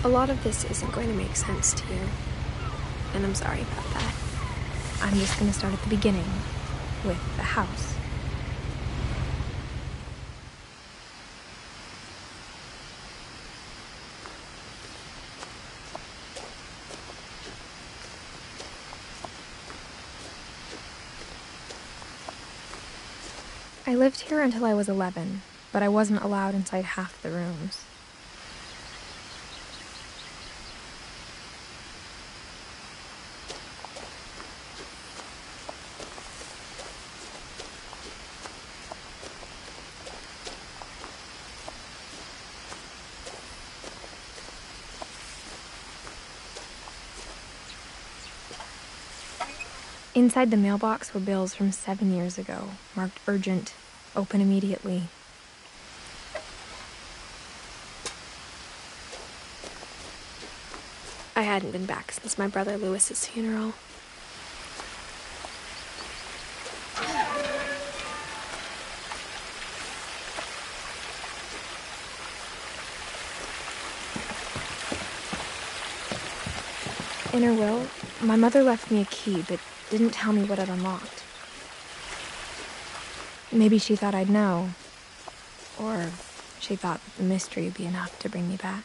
A lot of this isn't going to make sense to you, and I'm sorry about that. I'm just going to start at the beginning, with the house. I lived here until I was 11, but I wasn't allowed inside half the rooms. Inside the mailbox were bills from 7 years ago, marked urgent, open immediately. I hadn't been back since my brother Lewis's funeral. In her will, my mother left me a key, but didn't tell me what it unlocked. Maybe she thought I'd know, or she thought the mystery would be enough to bring me back.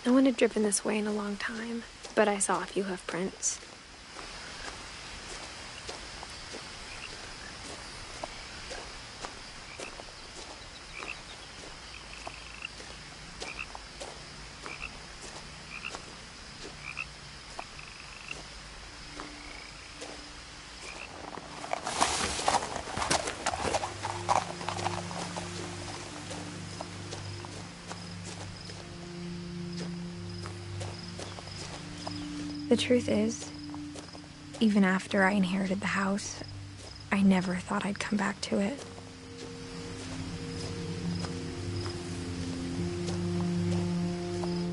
No one had driven this way in a long time, but I saw a few hoof prints. The truth is, even after I inherited the house, I never thought I'd come back to it.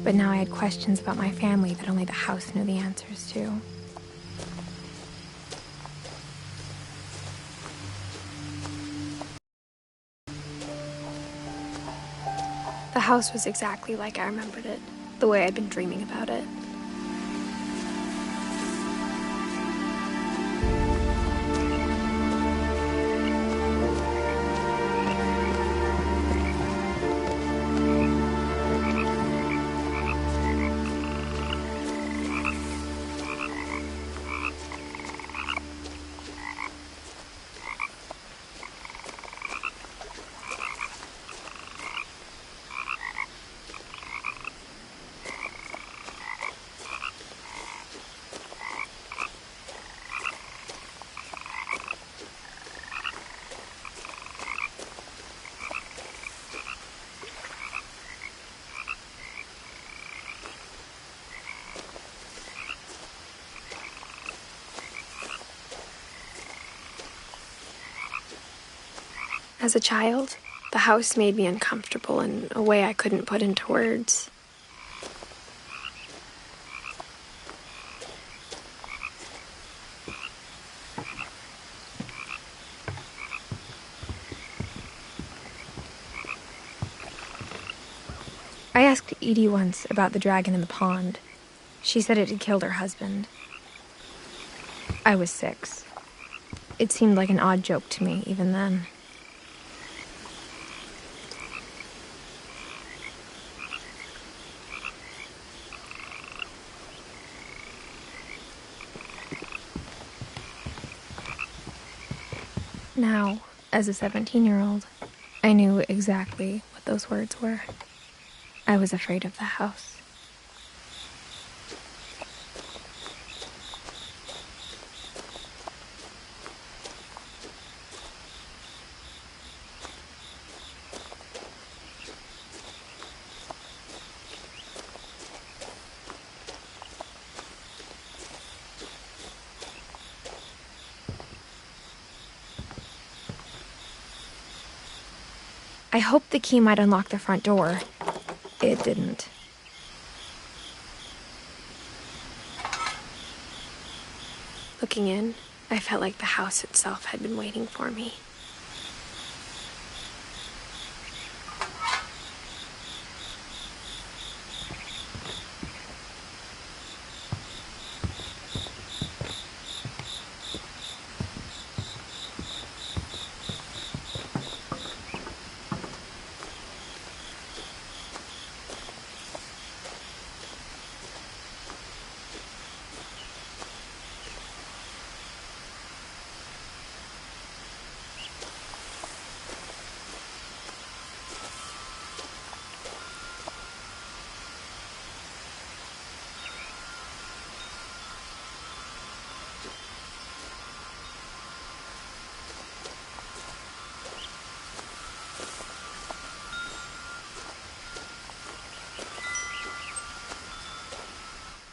But now I had questions about my family that only the house knew the answers to. The house was exactly like I remembered it, the way I'd been dreaming about it. As a child, the house made me uncomfortable in a way I couldn't put into words. I asked Edie once about the dragon in the pond. She said it had killed her husband. I was 6. It seemed like an odd joke to me, even then. Now, as a 17-year-old, I knew exactly what those words were. I was afraid of the house. I hoped the key might unlock the front door, It didn't. Looking in, I felt like the house itself had been waiting for me.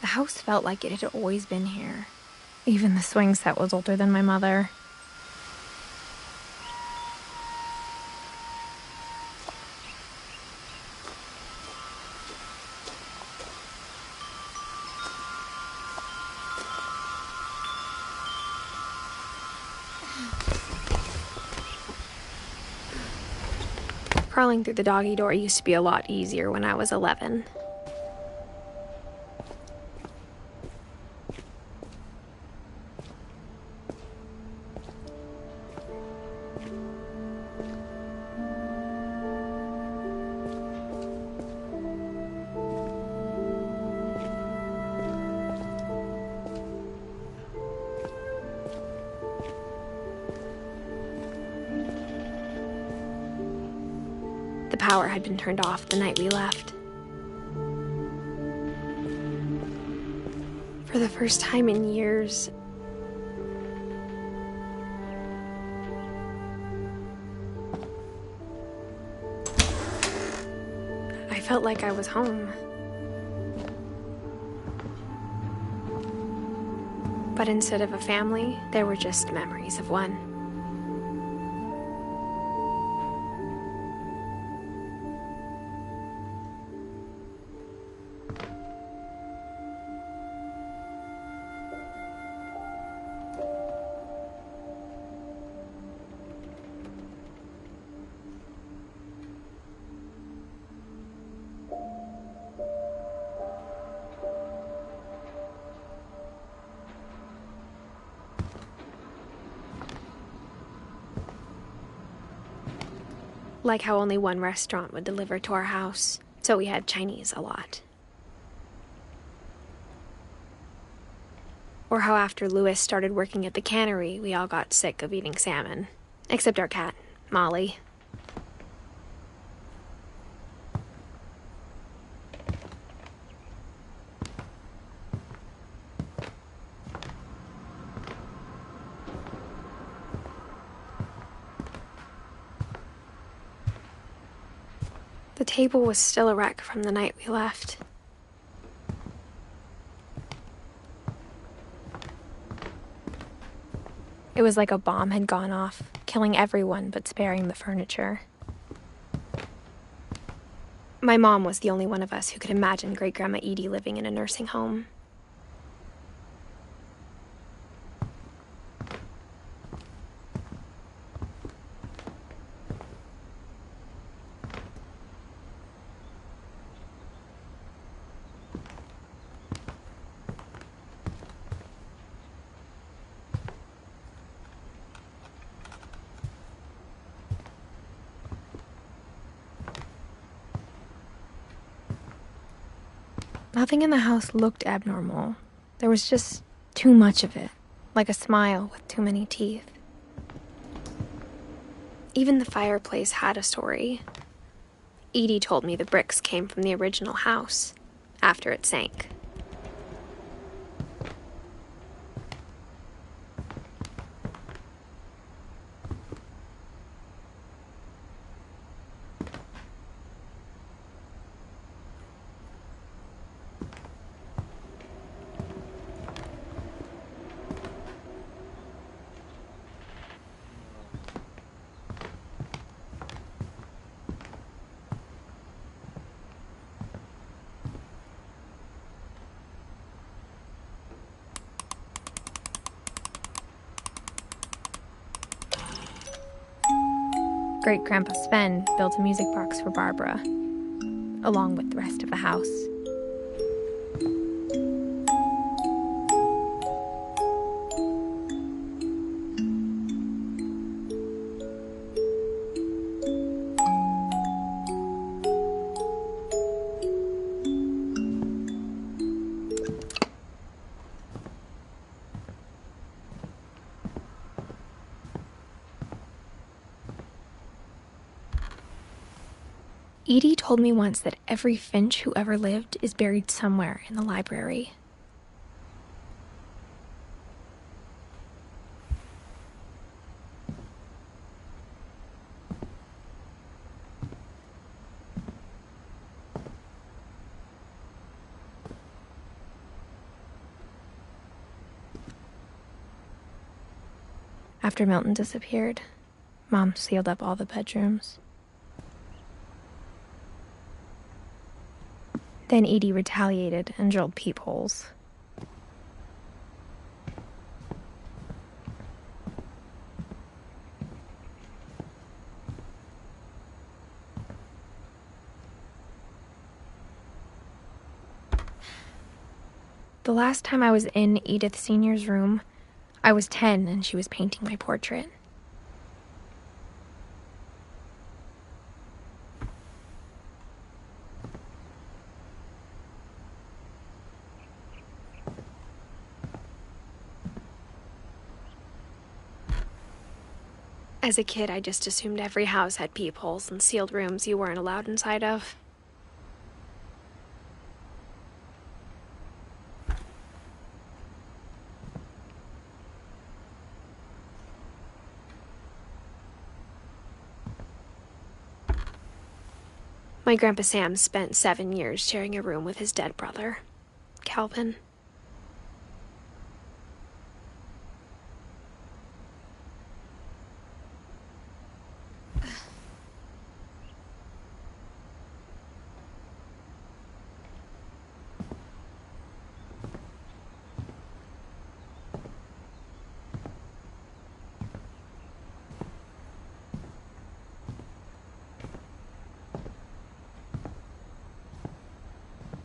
The house felt like it had always been here. Even the swing set was older than my mother. Crawling through the doggy door used to be a lot easier when I was 11. The power had been turned off the night we left. For the first time in years, I felt like I was home. But instead of a family, there were just memories of one. Like how only one restaurant would deliver to our house, so we had Chinese a lot. Or how after Louis started working at the cannery, we all got sick of eating salmon. Except our cat, Molly. The table was still a wreck from the night we left. It was like a bomb had gone off, killing everyone but sparing the furniture. My mom was the only one of us who could imagine Great-Grandma Edie living in a nursing home. Nothing in the house looked abnormal. There was just too much of it, like a smile with too many teeth. Even the fireplace had a story. Edie told me the bricks came from the original house, after it sank. Great-Grandpa Sven built a music box for Barbara, along with the rest of the house. Edie told me once that every Finch who ever lived is buried somewhere in the library. After Milton disappeared, Mom sealed up all the bedrooms. Then Edie retaliated and drilled peepholes. The last time I was in Edith Sr.'s room, I was 10 and she was painting my portrait. As a kid, I just assumed every house had peepholes and sealed rooms you weren't allowed inside of. My Grandpa Sam spent 7 years sharing a room with his dead brother, Calvin.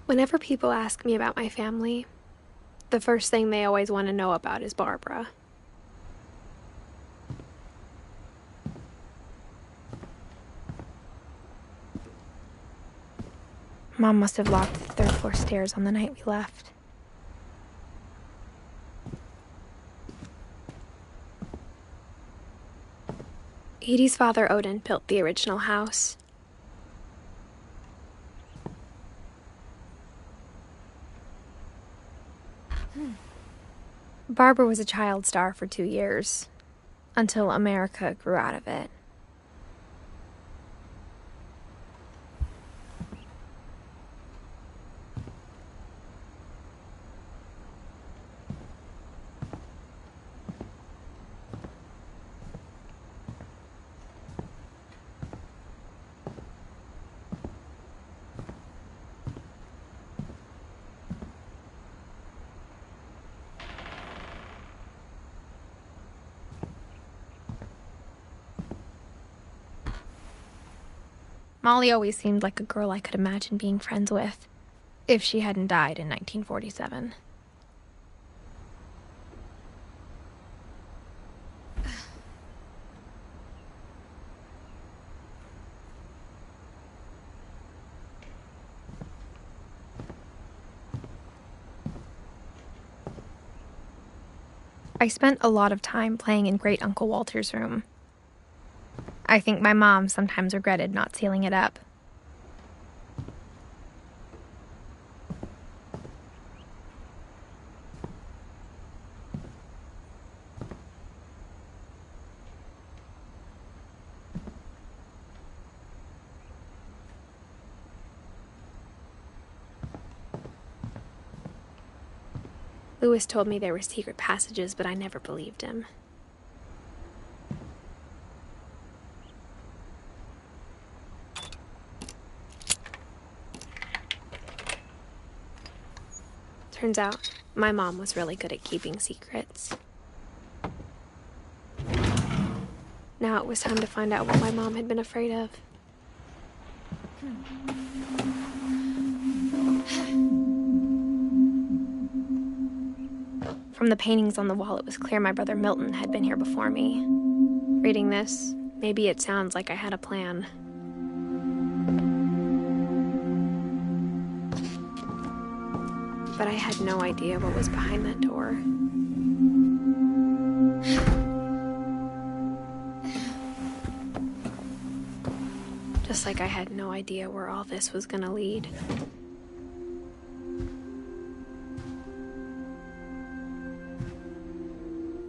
Whenever people ask me about my family, the first thing they always want to know about is Barbara. Mom must have locked the third-floor stairs on the night we left. Edie's father, Odin, built the original house. Barbara was a child star for 2 years, until America grew out of it. Molly always seemed like a girl I could imagine being friends with, if she hadn't died in 1947. I spent a lot of time playing in Great Uncle Walter's room. I think my mom sometimes regretted not sealing it up. Lewis told me there were secret passages, but I never believed him. Turns out, my mom was really good at keeping secrets. Now it was time to find out what my mom had been afraid of. From the paintings on the wall, it was clear my brother Milton had been here before me. Reading this, maybe it sounds like I had a plan. But I had no idea what was behind that door. Just like I had no idea where all this was gonna lead.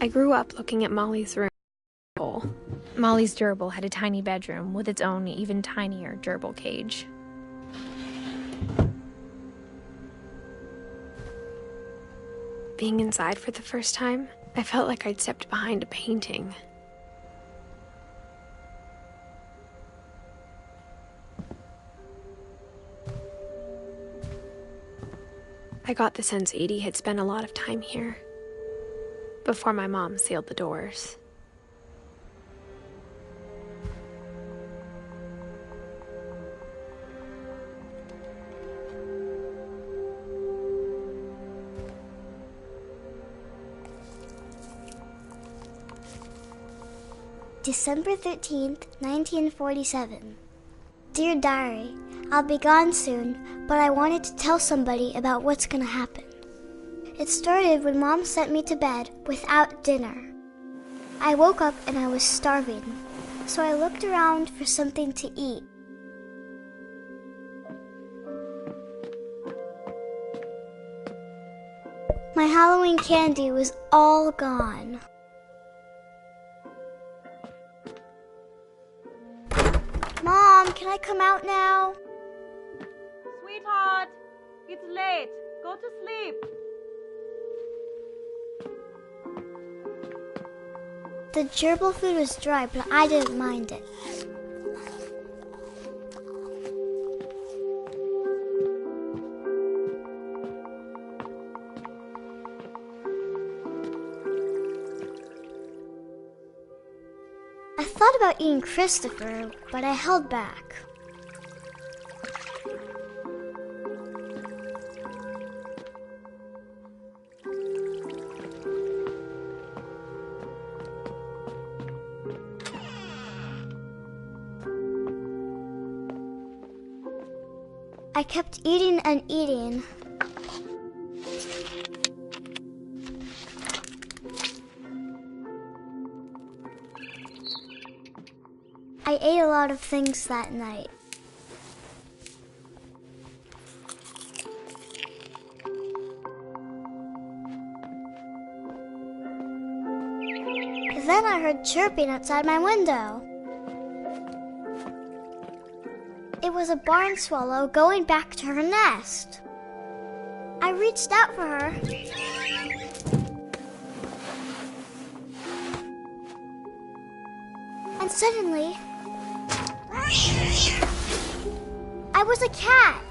I grew up looking at Molly's room. Molly's gerbil had a tiny bedroom with its own even tinier gerbil cage. Being inside for the first time, I felt like I'd stepped behind a painting. I got the sense Edie had spent a lot of time here, before my mom sealed the doors. December 13th, 1947. Dear Diary, I'll be gone soon, but I wanted to tell somebody about what's gonna happen. It started when Mom sent me to bed without dinner. I woke up and I was starving, so I looked around for something to eat. My Halloween candy was all gone. Mom, can I come out now? Sweetheart, it's late. Go to sleep. The gerbil food was dry, but I didn't mind it. I thought about eating Christopher, but I held back. I kept eating and eating. I ate a lot of things that night. Then I heard chirping outside my window. It was a barn swallow going back to her nest. I reached out for her. And suddenly, I was a cat.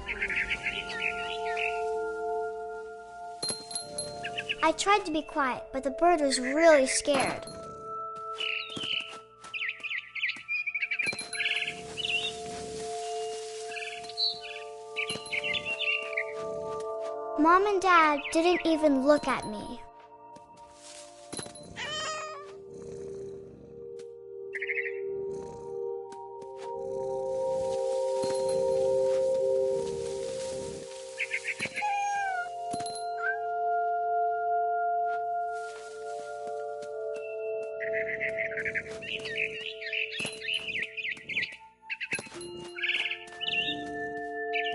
I tried to be quiet, but the bird was really scared. Mom and Dad didn't even look at me.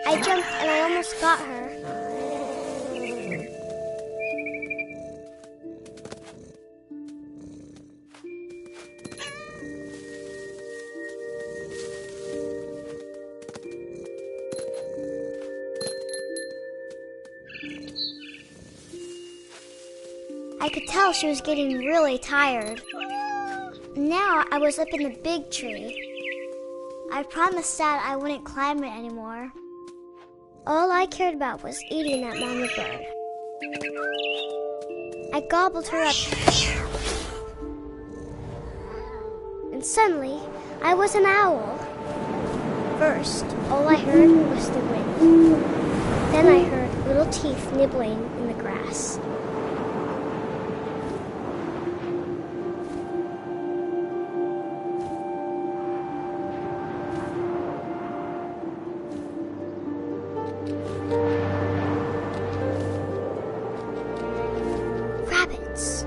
I jumped and I almost got her. I could tell she was getting really tired. Now I was up in the big tree. I promised Dad I wouldn't climb it anymore. All I cared about was eating that mama bird. I gobbled her up. and suddenly I was an owl. First, all I heard was the wind. Then I heard little teeth nibbling in the grass. Rabbits.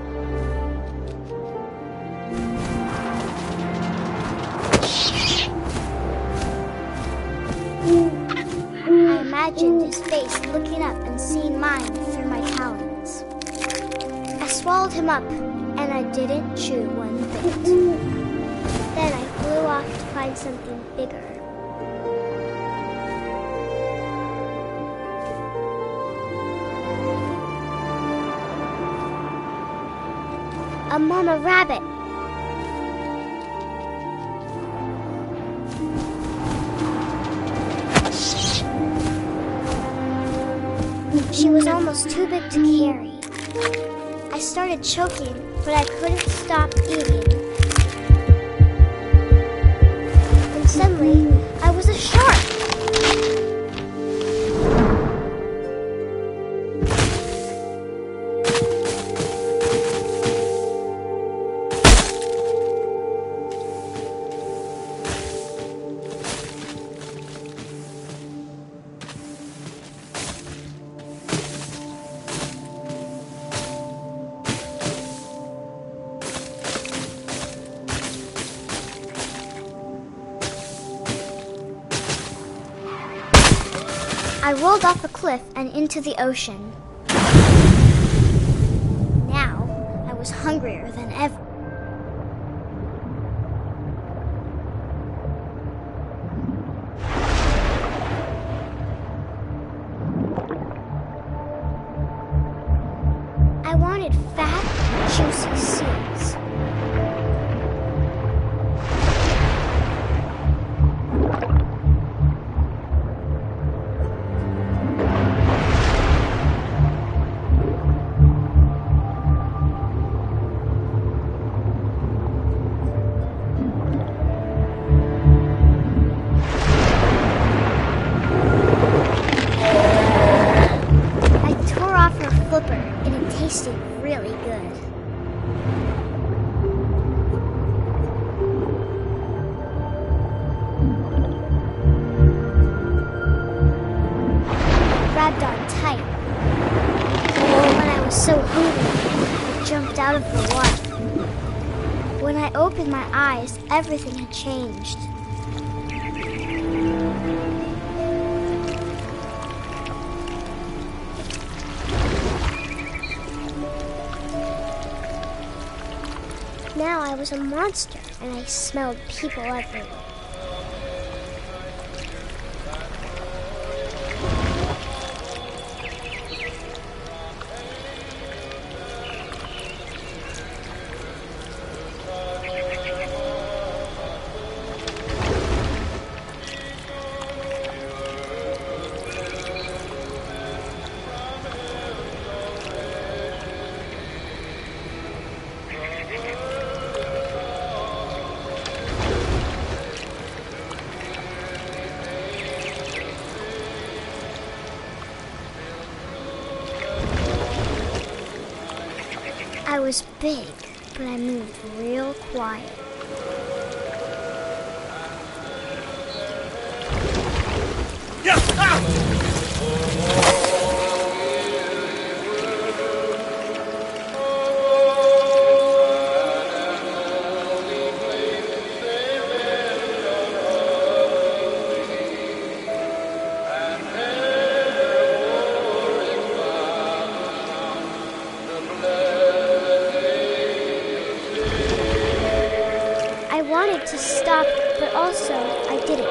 I imagined his face looking up and seeing mine through my talons. I swallowed him up, and I didn't chew one bit. Then I flew off to find something bigger. A mama rabbit. She was almost too big to carry. I started choking, but I couldn't stop eating. And suddenly, I was a shark. I rolled off a cliff and into the ocean. Now, I was hungrier than ever. I wanted fat, juicy seeds. And it tasted really good. Grabbed on tight. When I was so hungry, I jumped out of the water. When I opened my eyes, everything had changed. Now I was a monster, and I smelled people everywhere. I was big, but I moved real quiet. I wanted to stop, but also I didn't.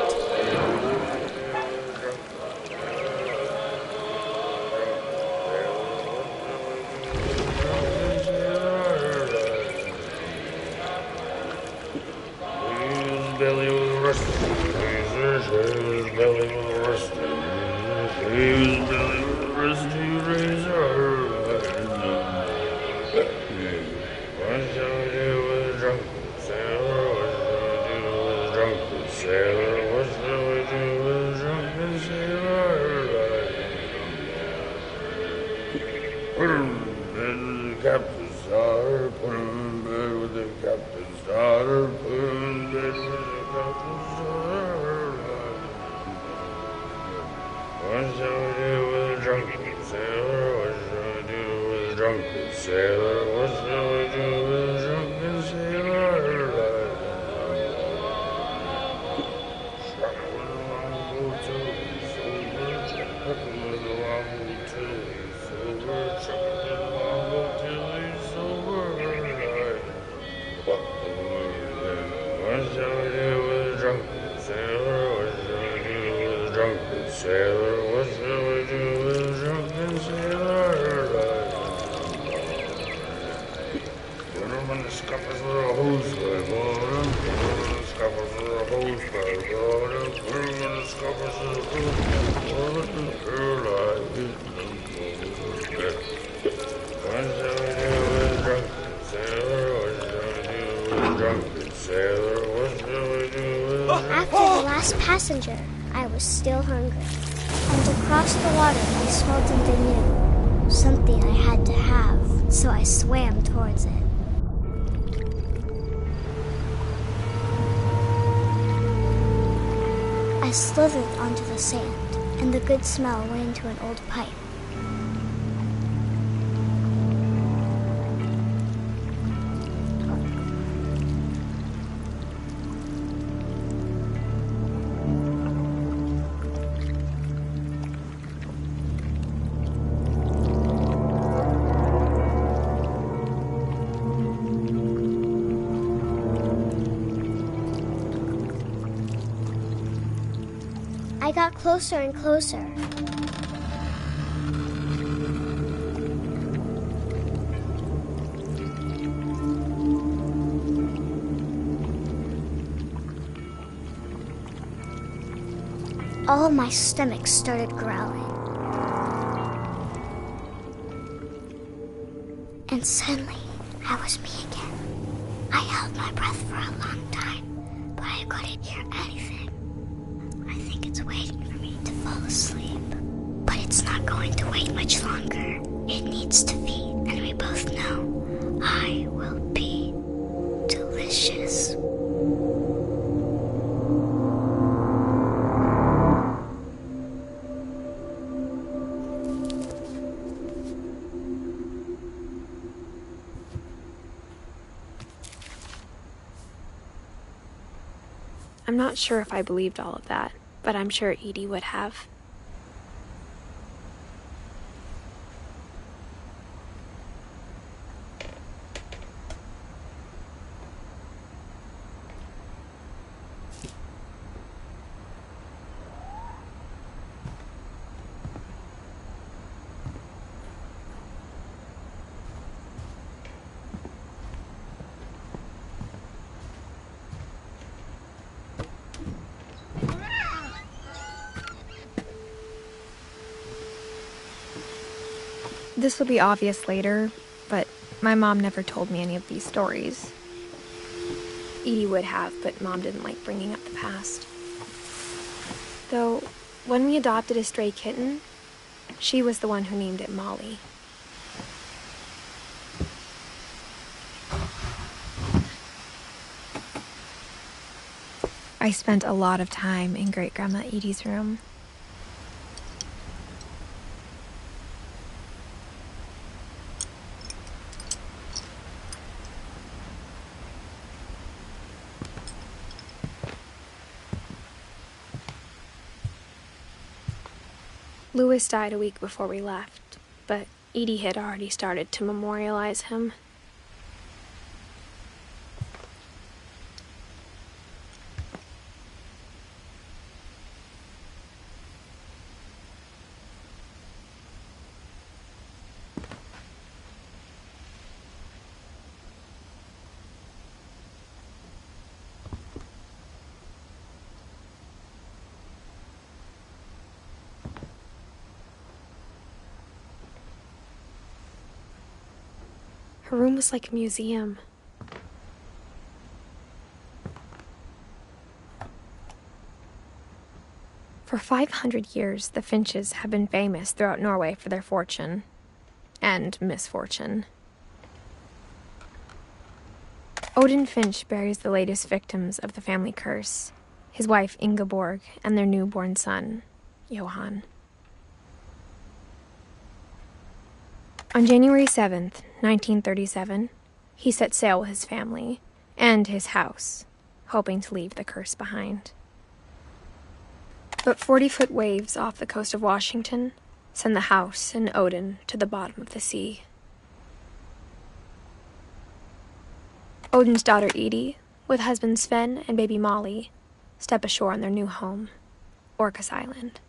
Belly was rusty, his belly was rusty, his belly was rusty, razor. What shall I do with a drunk sailor? Put him in bed with the captain's daughter. Put him in bed with the captain's daughter. Put him in bed with the captain's daughter. What shall we do with a drunken sailor? What shall we do with a drunken sailor? What shall we do with a drunken sailor? Shut with a long boat till he's sober. Shut with a long boat till he's sober. Shut with a long boat till he's sober. What shall we do with a drunken sailor? What shall we do with a drunken sailor? What shall we do with a drunken sailor? Put him in the scuppers with a hose by water. Put him in the scuppers with a hose by water. Put him in the scuppers with a hose by water. Girl, I hate them both. What shall we do with a drunken sailor? What shall we do with a drunken sailor? What shall we do with a drunken After the last passenger, I was still hungry. And across the water, I smelled something new. Something I had to have, so I swam towards it. I slithered onto the sand, and the good smell went into an old pipe. I got closer and closer. All my stomach started growling. And suddenly, I was me again. I held my breath for a long time, but I couldn't hear anything. I think it's waiting for me to fall asleep. But it's not going to wait much longer. It needs to feed, and we both know I will be delicious. I'm not sure if I believed all of that, but I'm sure Edie would have. This will be obvious later, but my mom never told me any of these stories. Edie would have, but Mom didn't like bringing up the past. Though, when we adopted a stray kitten, she was the one who named it Molly. I spent a lot of time in Great-Grandma Edie's room. Louis died a week before we left, but Edie had already started to memorialize him. Her room was like a museum. For 500 years, the Finches have been famous throughout Norway for their fortune. and misfortune. Odin Finch buries the latest victims of the family curse, his wife Ingeborg and their newborn son, Johann. On January 7th, 1937, he set sail with his family and his house, hoping to leave the curse behind. But 40-foot waves off the coast of Washington send the house and Odin to the bottom of the sea. Odin's daughter Edie, with husband Sven and baby Molly, step ashore on their new home, Orcas Island.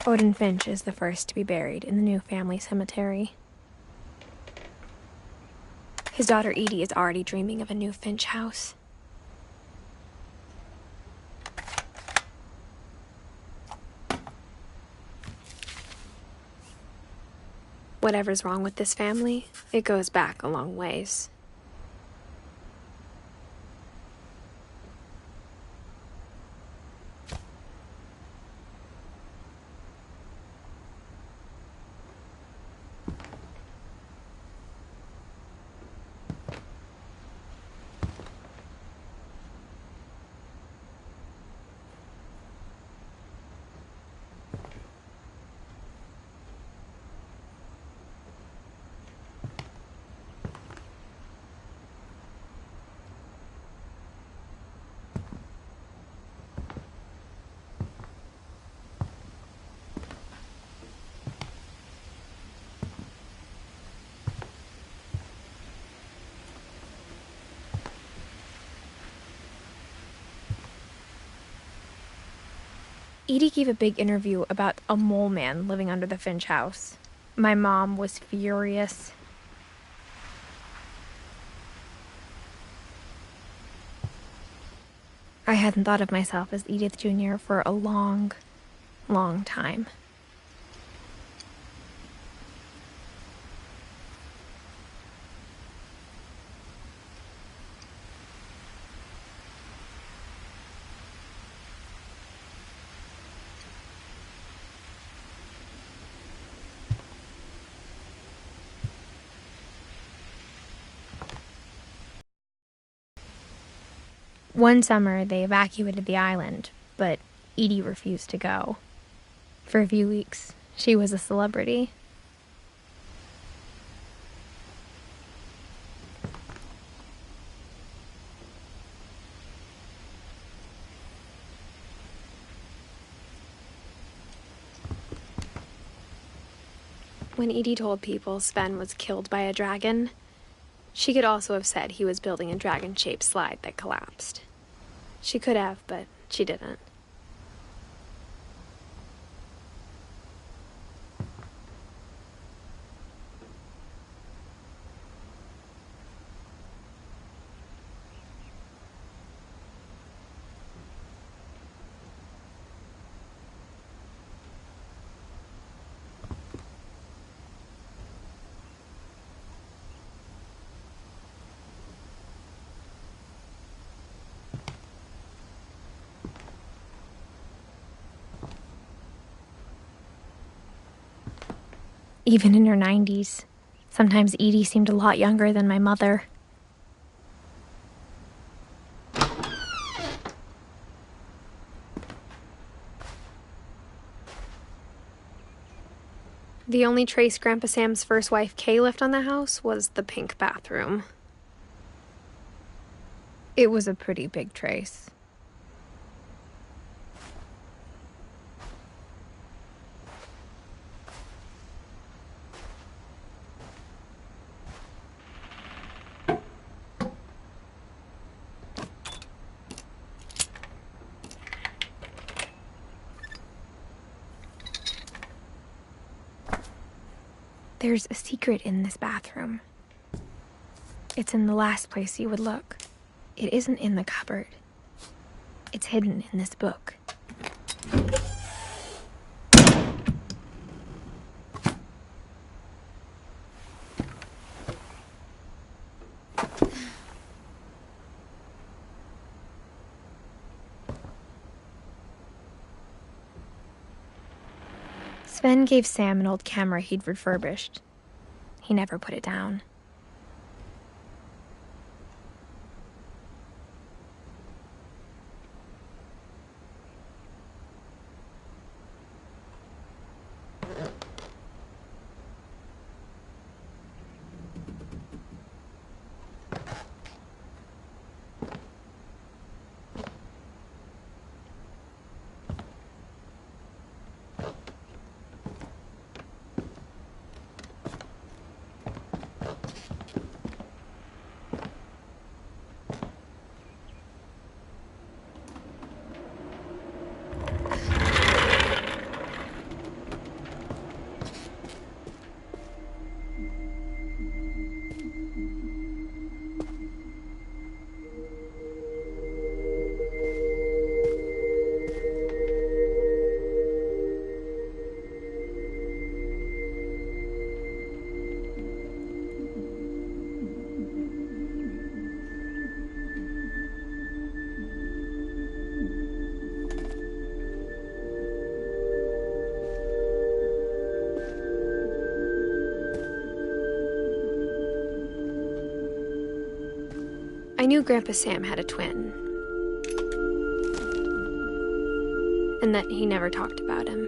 Odin Finch is the first to be buried in the new family cemetery. His daughter Edie is already dreaming of a new Finch house. Whatever's wrong with this family, it goes back a long ways. Edie gave a big interview about a mole man living under the Finch house. My mom was furious. I hadn't thought of myself as Edith Jr. for a long, long time. One summer, they evacuated the island, but Edie refused to go. For a few weeks, she was a celebrity. When Edie told people Sven was killed by a dragon, she could also have said he was building a dragon-shaped slide that collapsed. She could have, but she didn't. Even in her 90s, sometimes Edie seemed a lot younger than my mother. The only trace Grandpa Sam's first wife Kay left on the house was the pink bathroom. It was a pretty big trace. There's a secret in this bathroom. It's in the last place you would look. It isn't in the cupboard. It's hidden in this book. Sven gave Sam an old camera he'd refurbished. He never put it down. I knew Grandpa Sam had a twin, and that he never talked about him.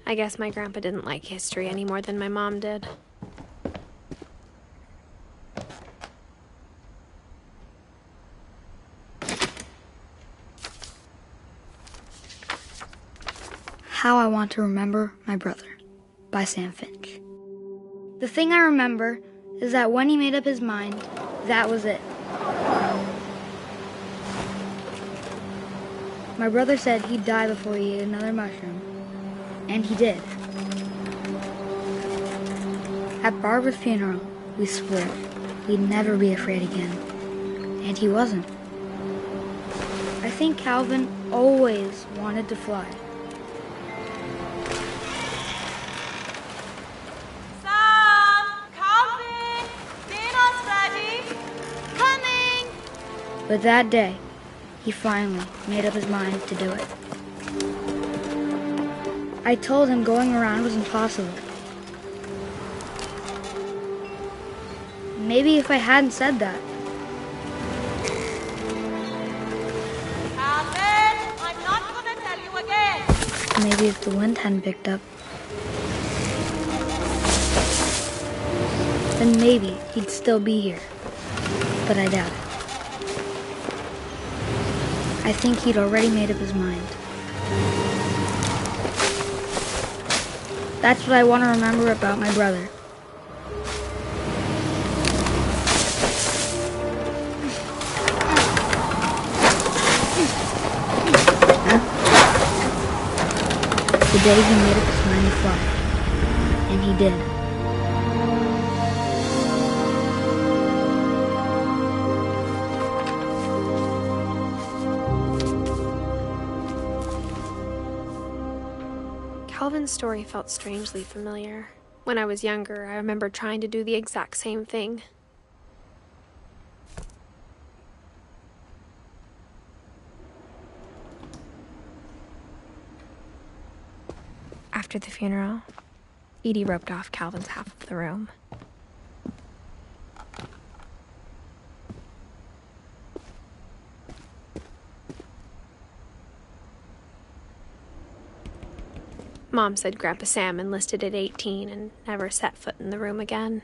I guess my grandpa didn't like history any more than my mom did. How I Want to Remember My Brother by Sam Finch. The thing I remember is that when he made up his mind, that was it. My brother said he'd die before he ate another mushroom, and he did. At Barbara's funeral, we swore we'd never be afraid again, and he wasn't. I think Calvin always wanted to fly. But that day, he finally made up his mind to do it. I told him going around was impossible. Maybe if I hadn't said that. Alvin, I'm not going to tell you again. Maybe if the wind hadn't picked up. Then maybe he'd still be here. But I doubt it. I think he'd already made up his mind. That's what I want to remember about my brother. The day he made up his mind to fly. And he did. Calvin's story felt strangely familiar. When I was younger, I remember trying to do the exact same thing. After the funeral, Edie roped off Calvin's half of the room. Mom said Grandpa Sam enlisted at 18 and never set foot in the room again.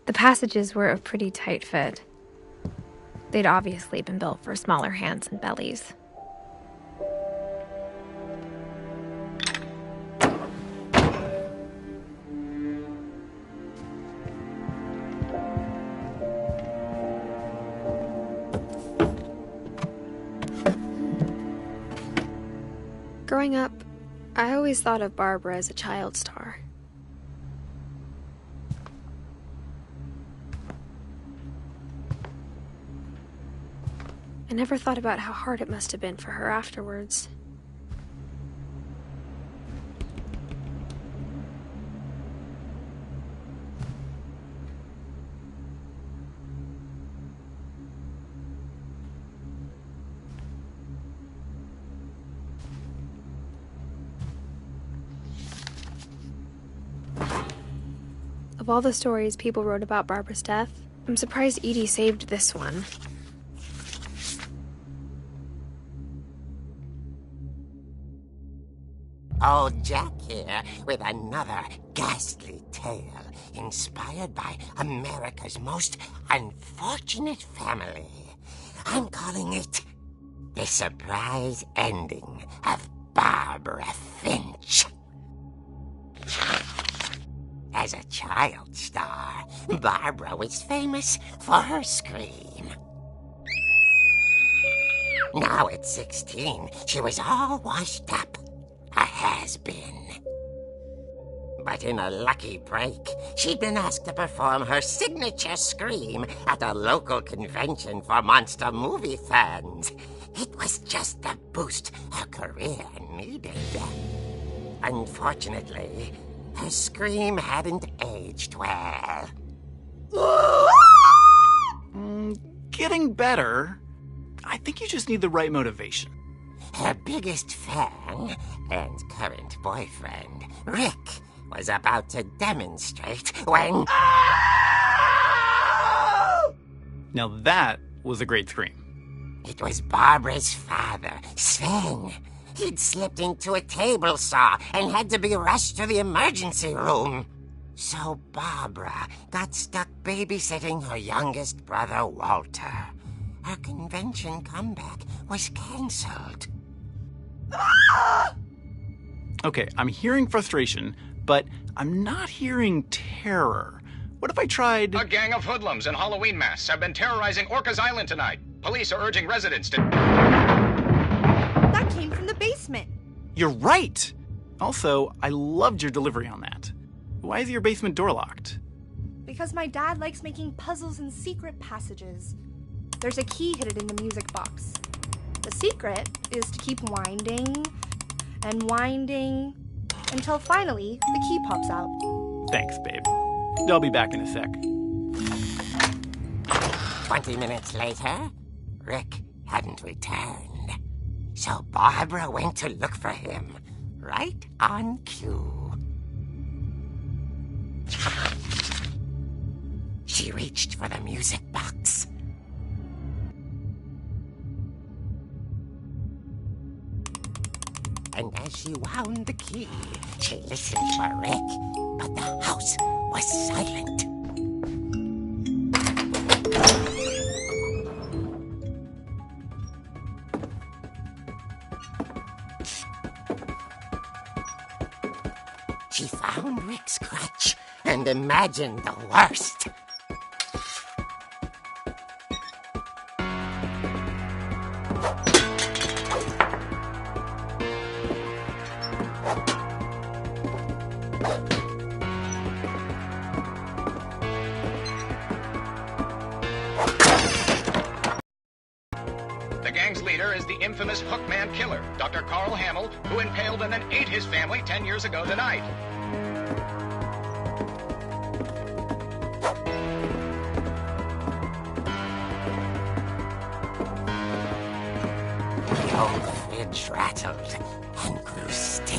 The passages were a pretty tight fit. They'd obviously been built for smaller hands and bellies. Growing up, I always thought of Barbara as a child star. I never thought about how hard it must have been for her afterwards. Of all the stories people wrote about Barbara's death, I'm surprised Edie saved this one. Old Jack here with another ghastly tale inspired by America's most unfortunate family. I'm calling it The Surprise Ending of Barbara Finch. As a child star, Barbara was famous for her scream. Now at 16, she was all washed up. A has-been. But in a lucky break, she'd been asked to perform her signature scream at a local convention for monster movie fans. It was just the boost her career needed. Unfortunately, her scream hadn't aged well. Getting better. I think you just need the right motivation. Her biggest fan and current boyfriend, Rick, was about to demonstrate when... Now that was a great scream. It was Barbara's father, Sven. He'd slipped into a table saw and had to be rushed to the emergency room. So Barbara got stuck babysitting her youngest brother, Walter. Her convention comeback was cancelled. Okay, I'm hearing frustration, but I'm not hearing terror. What if I tried... A gang of hoodlums in Halloween masks have been terrorizing Orcas Island tonight. Police are urging residents to... That came from the basement. You're right! Also, I loved your delivery on that. Why is your basement door locked? Because my dad likes making puzzles and secret passages. There's a key hidden in the music box. The secret is to keep winding and winding until finally the key pops out. Thanks, babe. I'll be back in a sec. 20 minutes later, Rick hadn't returned. So Barbara went to look for him, right on cue. She reached for the music box. And as she wound the key, she listened for Rick, but the house was silent. She found Rick's crutch and imagined the worst. The gang's leader is the infamous Hookman killer, Dr. Carl Hamill, who impaled and then ate his family 10 years ago tonight. The old fridge rattled and grew still.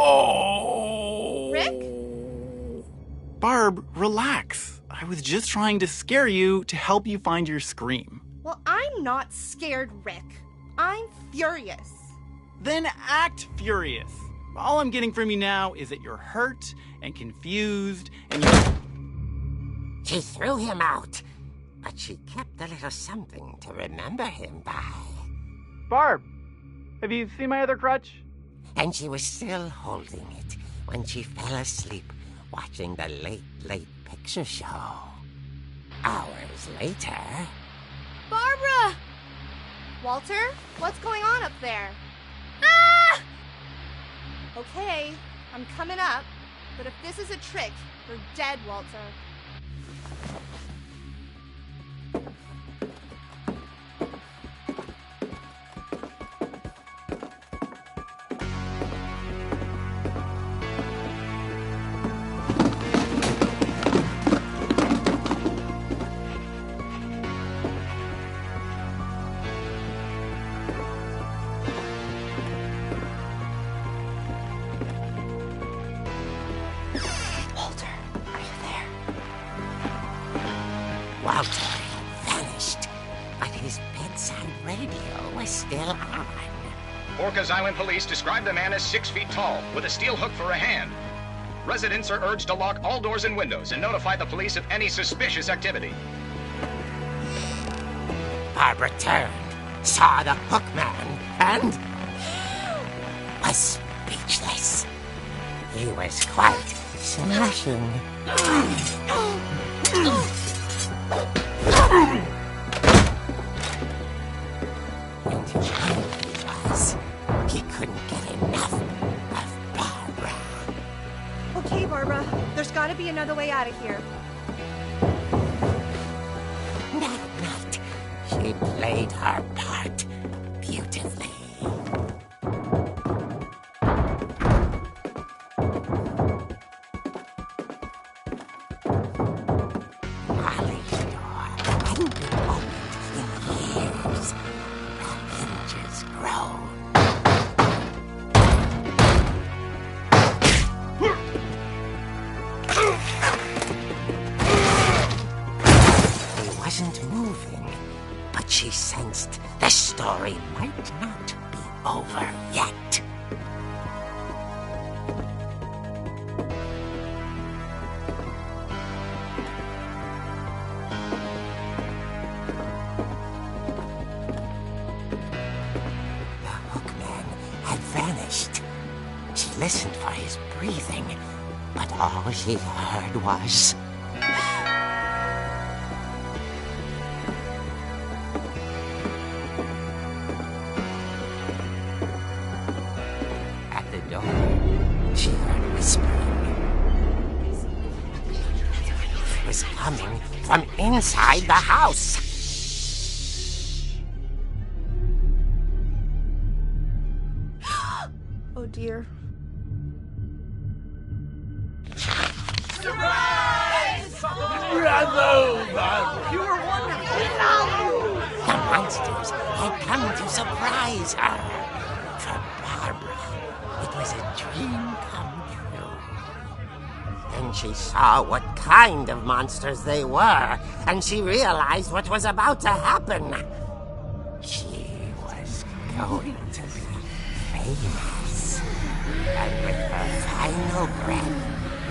Oh! Rick? Barb, relax. I was just trying to scare you to help you find your scream. Well, I'm not scared, Rick. I'm furious. Then act furious. All I'm getting from you now is that you're hurt and confused and you're... She threw him out, but she kept a little something to remember him by. Barb, have you seen my other crutch? And she was still holding it when she fell asleep watching the Late Late Picture Show. Hours later... Barbara! Walter, what's going on up there? Ah! Okay, I'm coming up, but if this is a trick, you're dead, Walter. Walter had vanished, but his bedside radio was still on. Orcas Island police describe the man as 6 feet tall, with a steel hook for a hand. Residents are urged to lock all doors and windows and notify the police of any suspicious activity. Barbara turned, saw the hook man, and was speechless. He was quite smashing. And he couldn't get enough of Barbara. Okay, Barbara, there's gotta be another way out of here. That night, she played her part beautifully. Molly's door hadn't been opened in years. The hinges groaned. He wasn't moving, but she sensed the story might not be over yet. The hookman had vanished. She listened for his breathing, but all she heard was... At the door, she heard whispering. It was coming from inside the house. Oh dear. The monsters had come to surprise her. For Barbara, it was a dream come true. Then she saw what kind of monsters they were, and she realized what was about to happen. She was going to be famous. And with her final breath,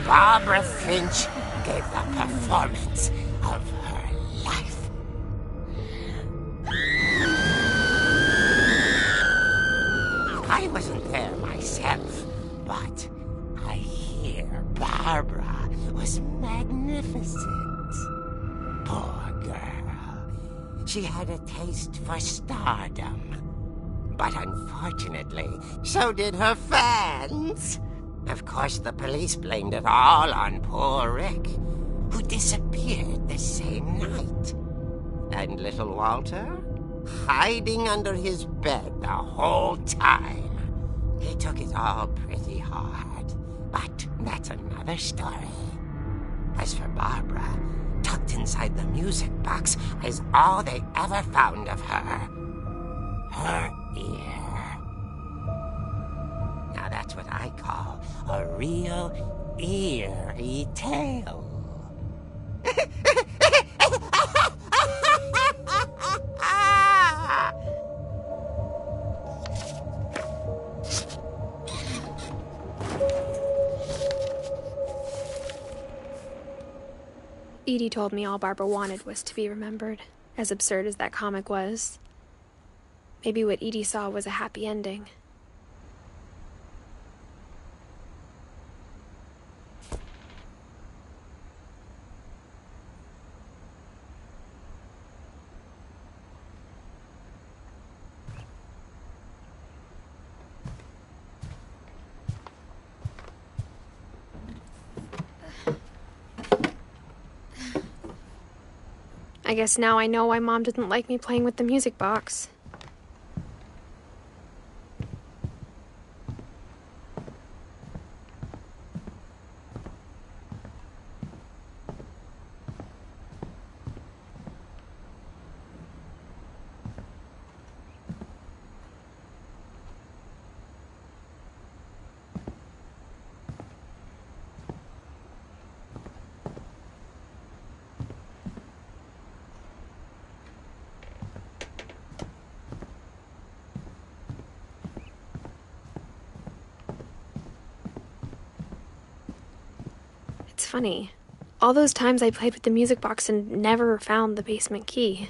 Barbara Finch gave the performance of her life. I wasn't there myself, but I hear Barbara was magnificent. Poor girl. She had a taste for stardom. But unfortunately, so did her fans. Of course, the police blamed it all on poor Rick, who disappeared the same night. And little Walter? Hiding under his bed the whole time. He took it all pretty hard, but that's another story. As for Barbara, tucked inside the music box is all they ever found of her. Her ear. Now that's what I call a real eerie tale. Edie told me all Barbara wanted was to be remembered, as absurd as that comic was. Maybe what Edie saw was a happy ending. I guess now I know why Mom didn't like me playing with the music box. It's funny. All those times I played with the music box and never found the basement key.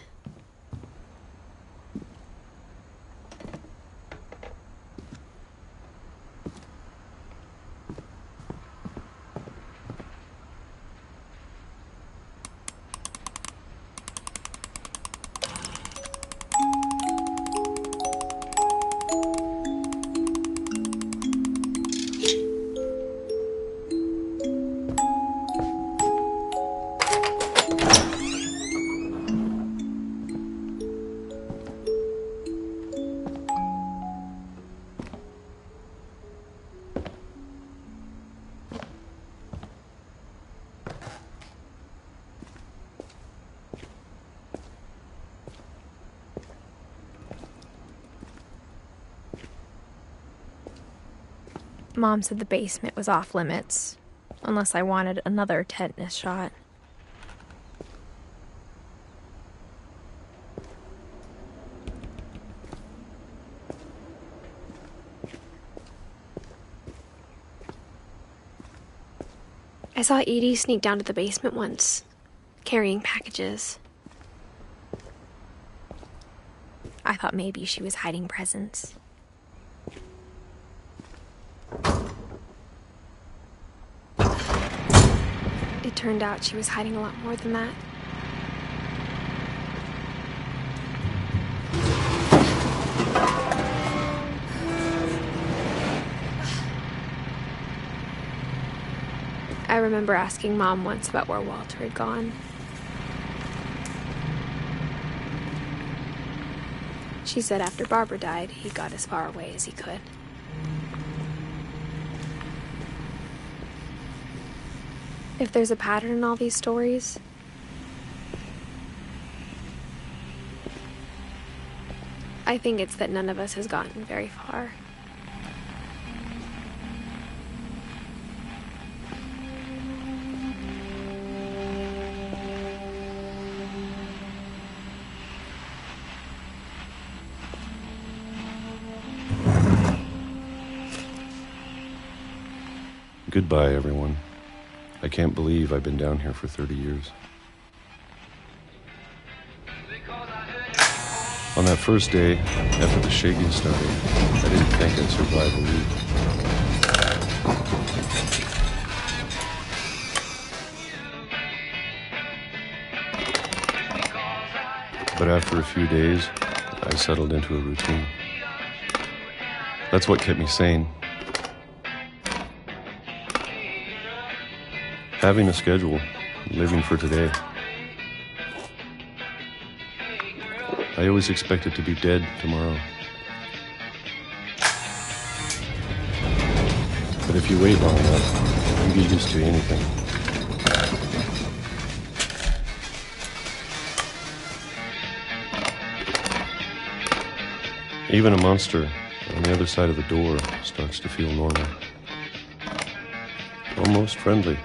Mom said the basement was off limits, unless I wanted another tetanus shot. I saw Edie sneak down to the basement once, carrying packages. I thought maybe she was hiding presents. It turned out she was hiding a lot more than that. I remember asking Mom once about where Walter had gone. She said after Barbara died, he got as far away as he could. If there's a pattern in all these stories, I think it's that none of us has gotten very far. Goodbye, everyone. I can't believe I've been down here for 30 years. On that first day, after the shaking started, I didn't think I'd survive a week. But after a few days, I settled into a routine. That's what kept me sane. Having a schedule, living for today. I always expected to be dead tomorrow. But if you wait long enough, you get used to anything. Even a monster on the other side of the door starts to feel normal. Almost friendly.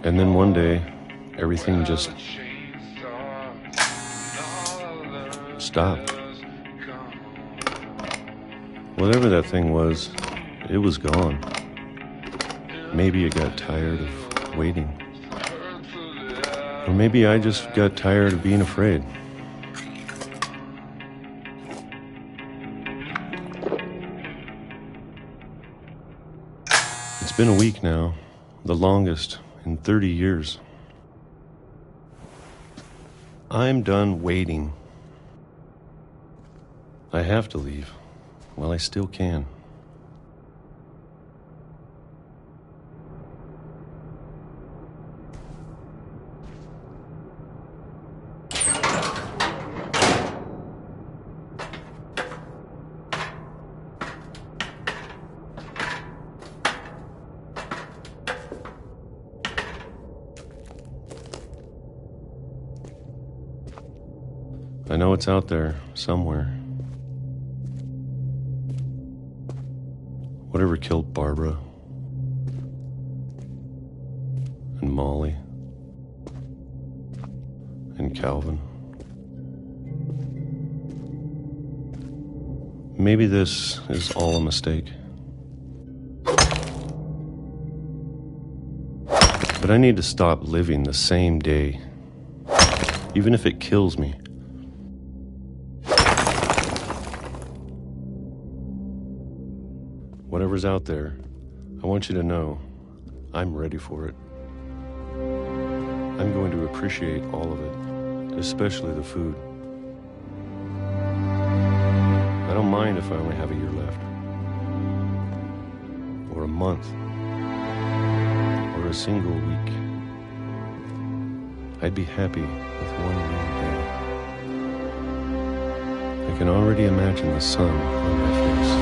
And then one day, everything just stopped. Whatever that thing was, it was gone. Maybe it got tired of waiting. Or maybe I just got tired of being afraid. It's been a week now, the longest in 30 years. I'm done waiting. I have to leave while I still can. know it's out there, somewhere. Whatever killed Barbara and Molly and Calvin. Maybe this is all a mistake. But I need to stop living the same day, even if it kills me. Whatever's out there, I want you to know I'm ready for it. I'm going to appreciate all of it, especially the food. I don't mind if I only have a year left, or a month, or a single week. I'd be happy with one more day. I can already imagine the sun on my face.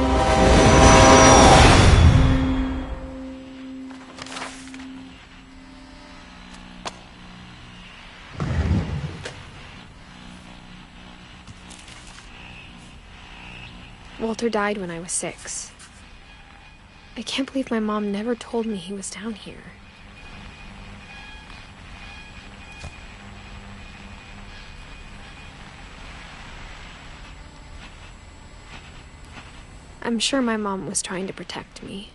Walter died when I was 6. I can't believe my mom never told me he was down here. I'm sure my mom was trying to protect me.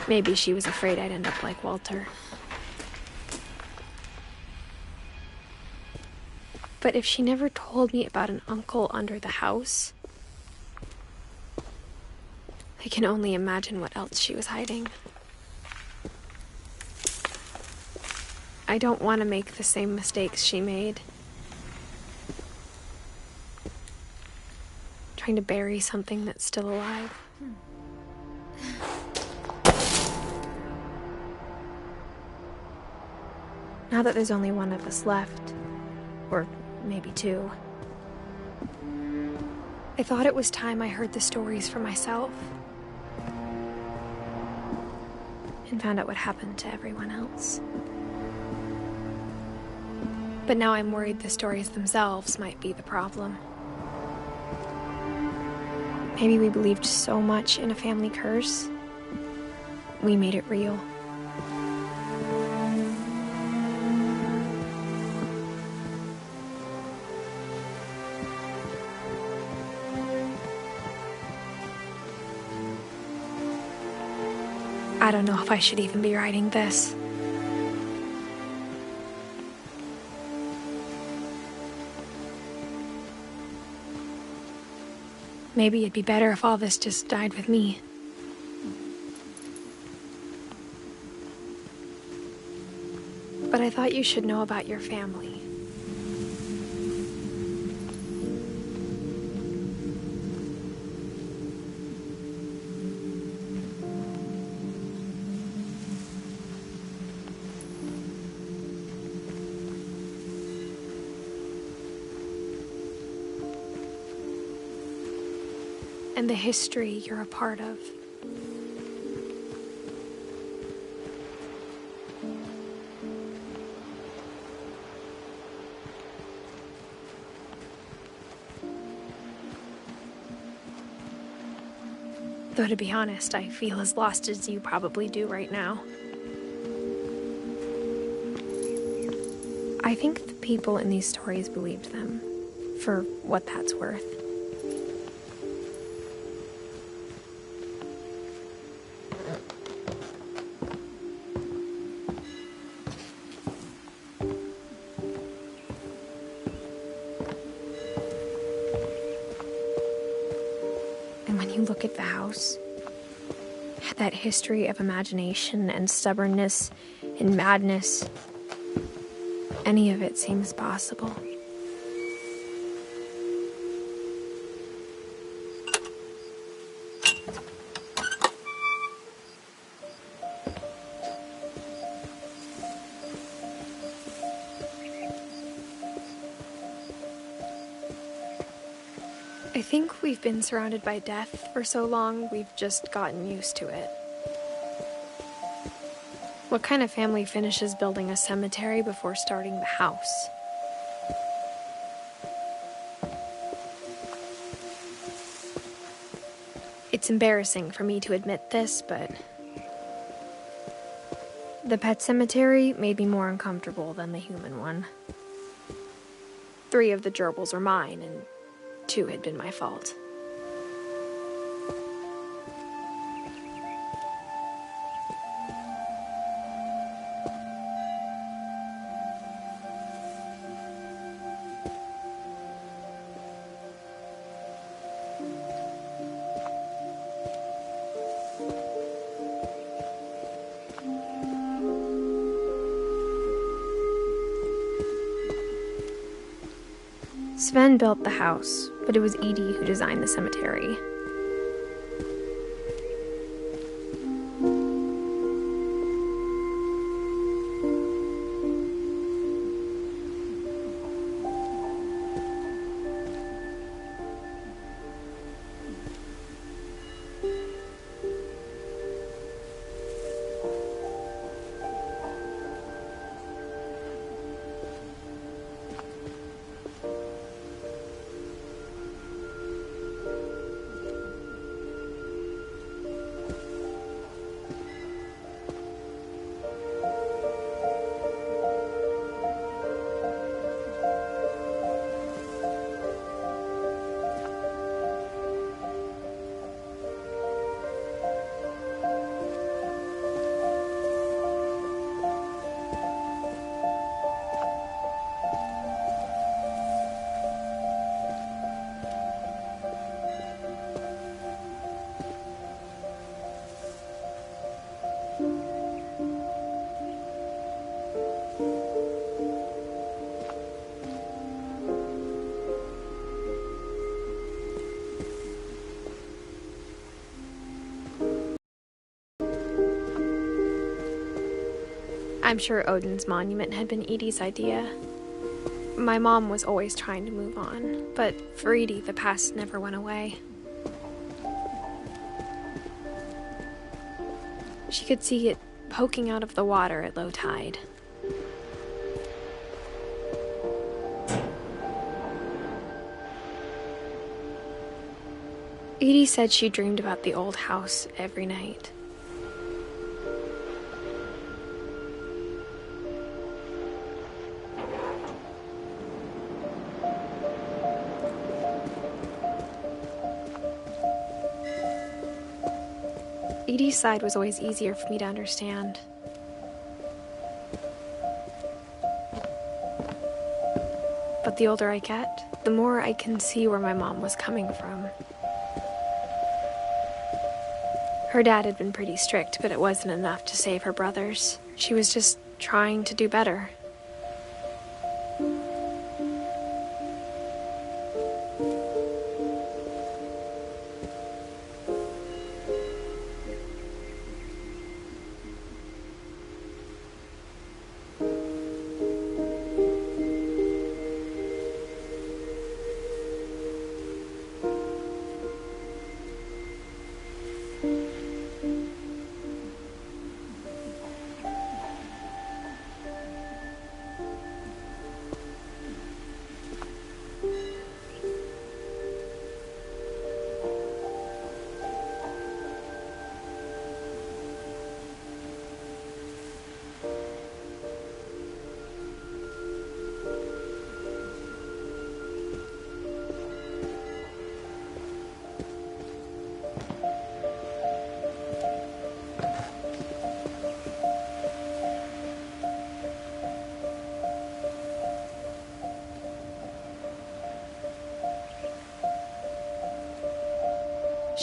Maybe she was afraid I'd end up like Walter. But if she never told me about an uncle under the house, I can only imagine what else she was hiding. I don't want to make the same mistakes she made. Trying to bury something that's still alive. Now that there's only one of us left, or maybe 2, I thought it was time I heard the stories for myself and found out what happened to everyone else. But now I'm worried the stories themselves might be the problem. Maybe we believed so much in a family curse, we made it real. I don't know if I should even be writing this. Maybe it'd be better if all this just died with me. But I thought you should know about your family. And the history you're a part of. Though to be honest, I feel as lost as you probably do right now. I think the people in these stories believed them, for what that's worth. Look at the house. It had that history of imagination and stubbornness and madness. any of it seems possible. I think we've been surrounded by death for so long, we've just gotten used to it. What kind of family finishes building a cemetery before starting the house? It's embarrassing for me to admit this, but the pet cemetery made me more uncomfortable than the human one. 3 of the gerbils were mine, and 2 had been my fault. Sven built the house, but it was Edie who designed the cemetery. I'm sure Odin's monument had been Edie's idea. My mom was always trying to move on, but for Edie, the past never went away. She could see it poking out of the water at low tide. Edie said she dreamed about the old house every night. Edie's side was always easier for me to understand. But the older I get, the more I can see where my mom was coming from. Her dad had been pretty strict, but it wasn't enough to save her brothers. She was just trying to do better.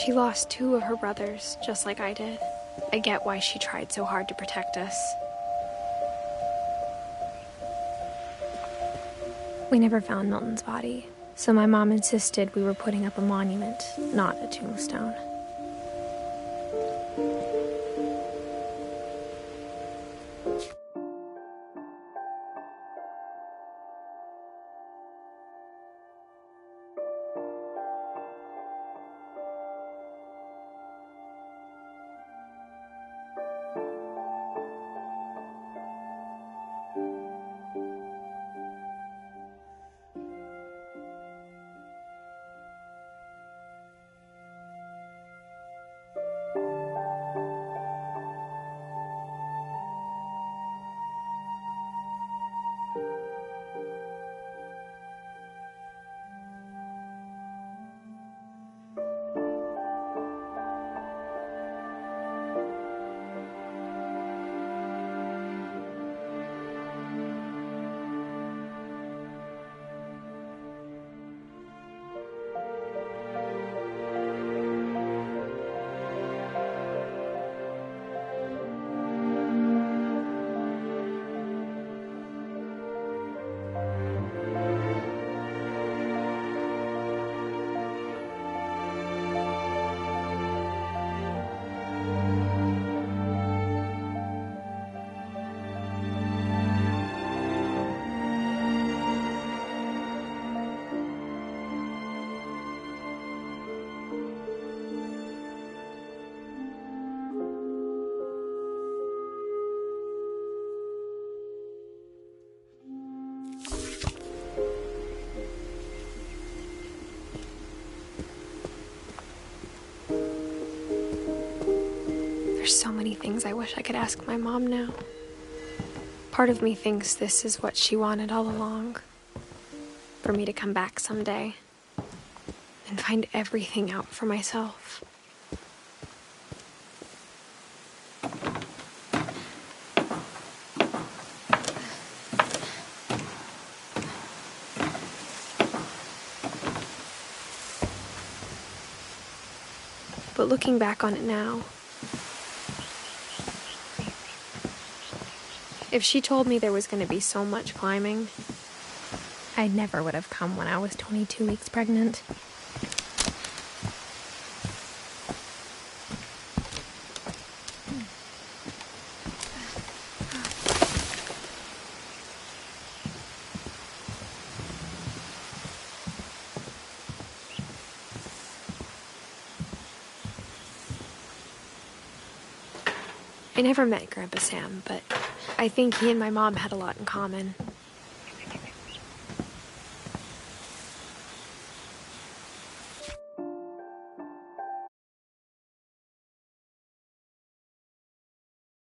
She lost 2 of her brothers, just like I did. I get why she tried so hard to protect us. We never found Milton's body, so my mom insisted we were putting up a monument, not a tombstone. There's so many things I wish I could ask my mom now. Part of me thinks this is what she wanted all along. For me to come back someday and find everything out for myself. But looking back on it now, if she told me there was going to be so much climbing, I never would have come when I was 22 weeks pregnant. I never met Grandpa Sam, but I think he and my mom had a lot in common.